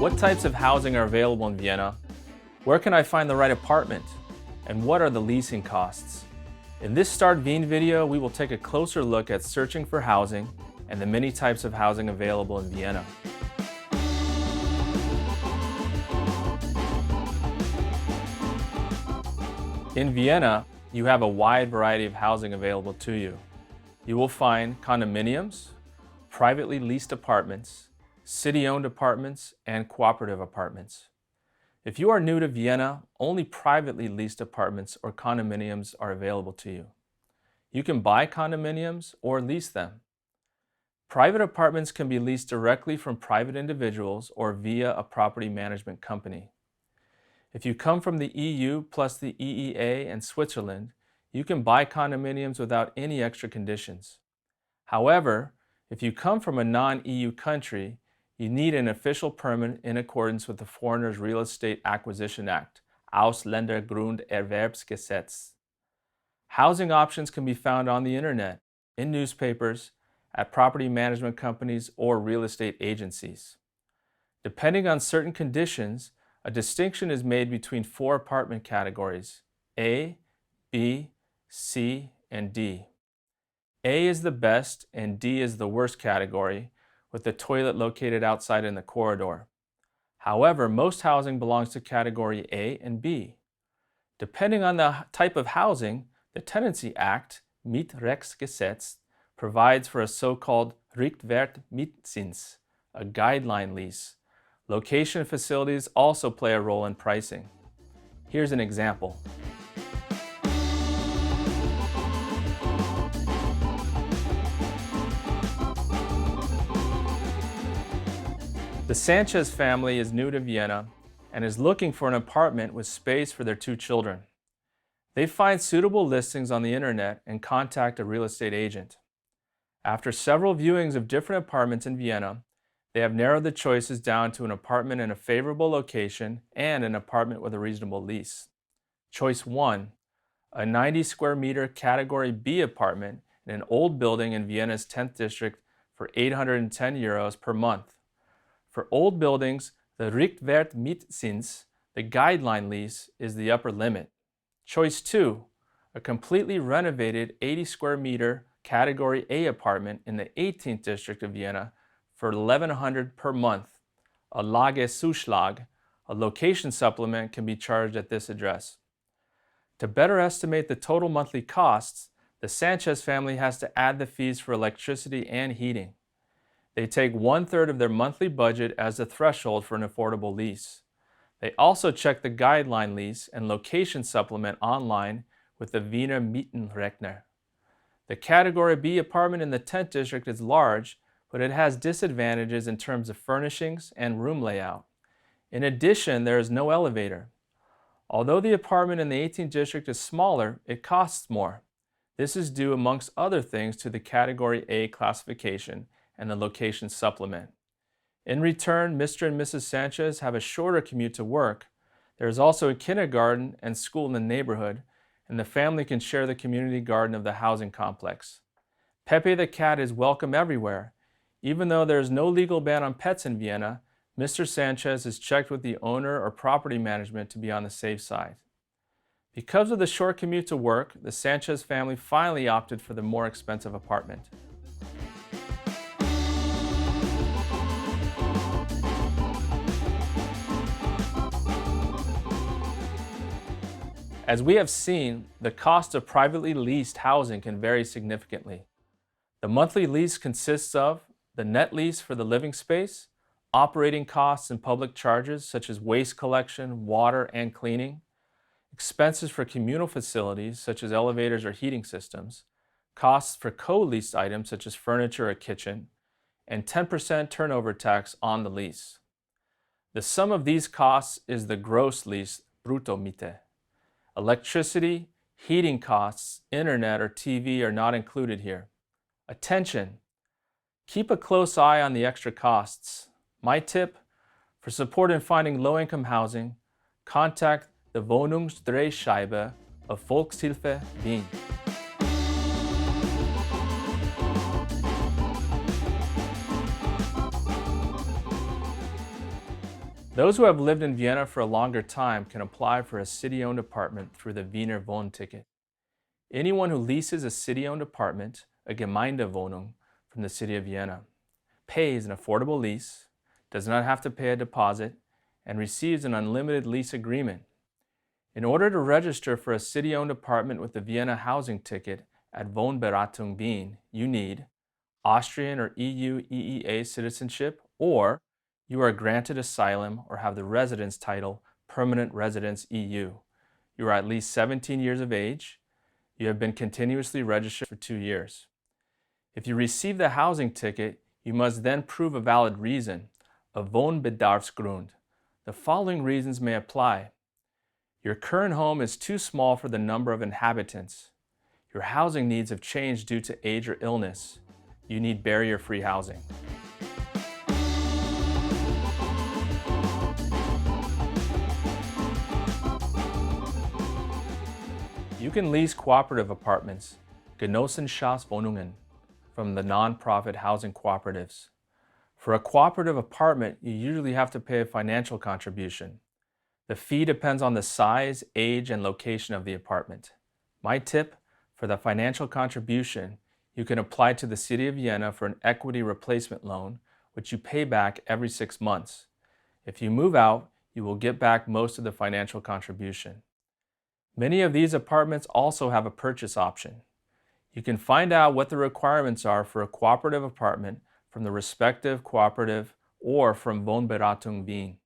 What types of housing are available in Vienna? Where can I find the right apartment? And what are the leasing costs? In this StartWien video, we will take a closer look at searching for housing and the many types of housing available in Vienna. In Vienna, you have a wide variety of housing available to you. You will find condominiums, privately leased apartments, city-owned apartments, and cooperative apartments. If you are new to Vienna, only privately leased apartments or condominiums are available to you. You can buy condominiums or lease them. Private apartments can be leased directly from private individuals or via a property management company. If you come from the EU plus the EEA and Switzerland, you can buy condominiums without any extra conditions. However, if you come from a non-EU country, you need an official permit in accordance with the Foreigners Real Estate Acquisition Act, Ausländergrunderwerbsgesetz. Housing options can be found on the internet, in newspapers, at property management companies or real estate agencies. Depending on certain conditions, a distinction is made between 4 apartment categories: A, B, C, and D. A is the best and D is the worst category, with the toilet located outside in the corridor. However, most housing belongs to category A and B. Depending on the type of housing, the Tenancy Act, Mietrechtsgesetz, provides for a so-called Richtwert-Mietzins, a guideline lease. Location facilities also play a role in pricing. Here's an example. The Sanchez family is new to Vienna and is looking for an apartment with space for their 2 children. They find suitable listings on the internet and contact a real estate agent. After several viewings of different apartments in Vienna, they have narrowed the choices down to an apartment in a favorable location and an apartment with a reasonable lease. Choice 1, a 90 square meter Category B apartment in an old building in Vienna's 10th district for 810 euros per month. For old buildings, the Richtwert-Mietzins, the guideline lease, is the upper limit. Choice 2, a completely renovated 80 square meter Category A apartment in the 18th district of Vienna for 1,100 per month. A Lagezuschlag, a location supplement, can be charged at this address. To better estimate the total monthly costs, the Sanchez family has to add the fees for electricity and heating. They take 1/3 of their monthly budget as a threshold for an affordable lease. They also check the guideline lease and location supplement online with the Wiener Mietenrechner. The Category B apartment in the 10th district is large, but it has disadvantages in terms of furnishings and room layout. In addition, there is no elevator. Although the apartment in the 18th district is smaller, it costs more. This is due, amongst other things, to the Category A classification and the location supplement. In return, Mr. and Mrs. Sanchez have a shorter commute to work. There is also a kindergarten and school in the neighborhood, and the family can share the community garden of the housing complex. Pepe the cat is welcome everywhere. Even though there is no legal ban on pets in Vienna, Mr. Sanchez is checked with the owner or property management to be on the safe side. Because of the short commute to work, the Sanchez family finally opted for the more expensive apartment. As we have seen, the cost of privately leased housing can vary significantly. The monthly lease consists of the net lease for the living space, operating costs and public charges such as waste collection, water, and cleaning, expenses for communal facilities such as elevators or heating systems, costs for co-leased items such as furniture or kitchen, and 10% turnover tax on the lease. The sum of these costs is the gross lease, Bruttomiete. Electricity, heating costs, internet, or TV are not included here. Attention! Keep a close eye on the extra costs. My tip: for support in finding low-income housing, contact the Wohnungsdrehscheibe of Volkshilfe Wien. Those who have lived in Vienna for a longer time can apply for a city-owned apartment through the Wiener Wohnticket. Anyone who leases a city-owned apartment, a Gemeindewohnung, from the city of Vienna, pays an affordable lease, does not have to pay a deposit, and receives an unlimited lease agreement. In order to register for a city-owned apartment with the Vienna housing ticket at Wohnberatung Wien, you need Austrian or EU EEA citizenship, or you are granted asylum or have the residence title Permanent Residence EU. You are at least 17 years of age. You have been continuously registered for 2 years. If you receive the housing ticket, you must then prove a valid reason, a Wohnbedarfsgrund. The following reasons may apply. Your current home is too small for the number of inhabitants. Your housing needs have changed due to age or illness. You need barrier-free housing. You can lease cooperative apartments, Genossenschaftswohnungen, from the non-profit housing cooperatives. For a cooperative apartment, you usually have to pay a financial contribution. The fee depends on the size, age, and location of the apartment. My tip: for the financial contribution, you can apply to the City of Vienna for an equity replacement loan, which you pay back every 6 months. If you move out, you will get back most of the financial contribution. Many of these apartments also have a purchase option. You can find out what the requirements are for a cooperative apartment from the respective cooperative or from Wohnberatung Wien.